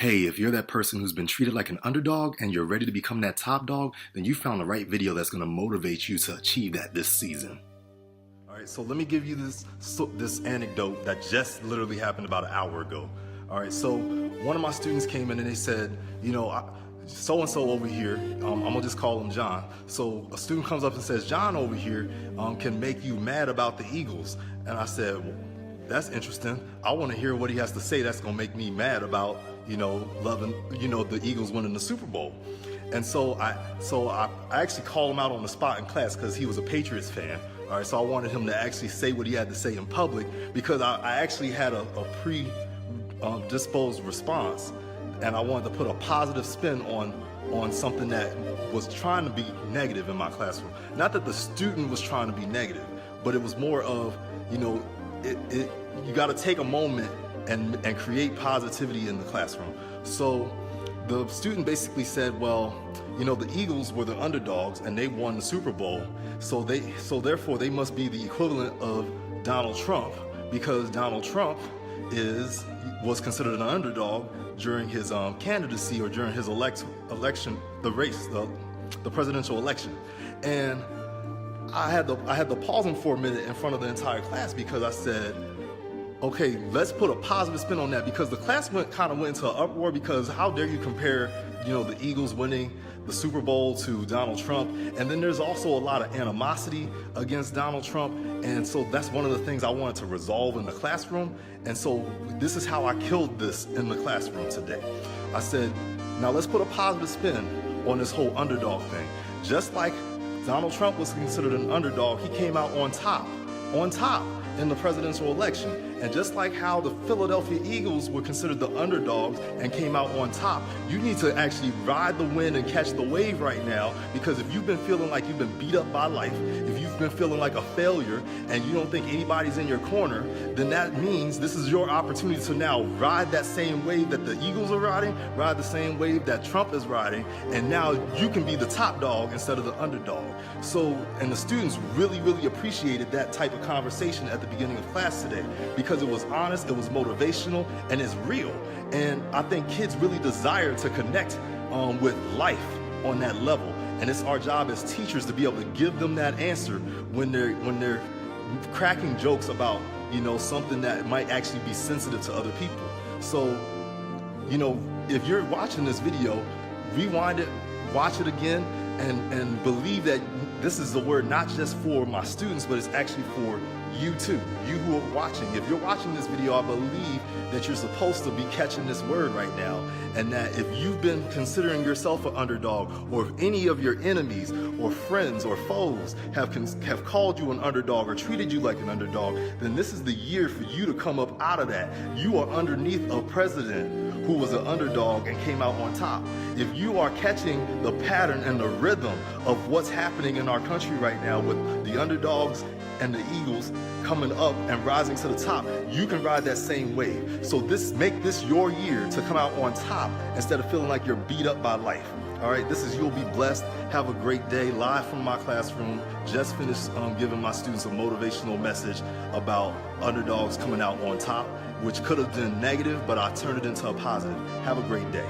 Hey, if you're that person who's been treated like an underdog and you're ready to become that top dog, then you found the right video that's going to motivate you to achieve that this season. All right, so let me give you this anecdote that just literally happened about an hour ago. All right, so one of my students came in and they said, so-and-so over here, I'm gonna just call him John. So a student comes up and says, John over here can make you mad about the Eagles. And I said, well, that's interesting. I want to hear what he has to say that's gonna make me mad about, loving, the Eagles winning the Super Bowl. And so I actually called him out on the spot in class because he was a Patriots fan. All right, so I wanted him to actually say what he had to say in public because I actually had a predisposed response, and I wanted to put a positive spin on something that was trying to be negative in my classroom. Not that the student was trying to be negative, but it was more of, you got to take a moment and create positivity in the classroom. So the student basically said, well, the Eagles were the underdogs and they won the Super Bowl, so therefore they must be the equivalent of Donald Trump, because Donald Trump was considered an underdog during his candidacy or during his election, the presidential election. And I had to pause him for a minute in front of the entire class because I said, okay, let's put a positive spin on that, because the class kind of went into an uproar because how dare you compare, the Eagles winning the Super Bowl to Donald Trump. And then there's also a lot of animosity against Donald Trump. And so that's one of the things I wanted to resolve in the classroom. And so this is how I killed this in the classroom today. I said, now let's put a positive spin on this whole underdog thing. Just like Donald Trump was considered an underdog, he came out on top in the presidential election. And just like how the Philadelphia Eagles were considered the underdogs and came out on top, you need to actually ride the wind and catch the wave right now, because if you've been feeling like you've been beat up by life, if you've been feeling like a failure and you don't think anybody's in your corner, then that means this is your opportunity to now ride that same wave that the Eagles are riding, ride the same wave that Trump is riding, and now you can be the top dog instead of the underdog. So, and the students really, really appreciated that type of conversation at the beginning of class today, because it was honest, it was motivational, and it's real. And I think kids really desire to connect with life on that level. And it's our job as teachers to be able to give them that answer when they're cracking jokes about, something that might actually be sensitive to other people. So, if you're watching this video, rewind it, watch it again, and believe that this is the word not just for my students, but it's actually for you too, you who are watching. If you're watching this video, I believe that you're supposed to be catching this word right now, and that if you've been considering yourself an underdog, or if any of your enemies or friends or foes have called you an underdog or treated you like an underdog, then this is the year for you to come up out of that. You are underneath a president who was an underdog and came out on top. If you are catching the pattern and the rhythm of what's happening in our country right now with the underdogs and the Eagles coming up and rising to the top, you can ride that same wave. So make this your year to come out on top instead of feeling like you're beat up by life. All right, this is You'll Be Blessed. Have a great day. Live from my classroom. Just finished giving my students a motivational message about underdogs coming out on top, which could have been negative, but I turned it into a positive. Have a great day.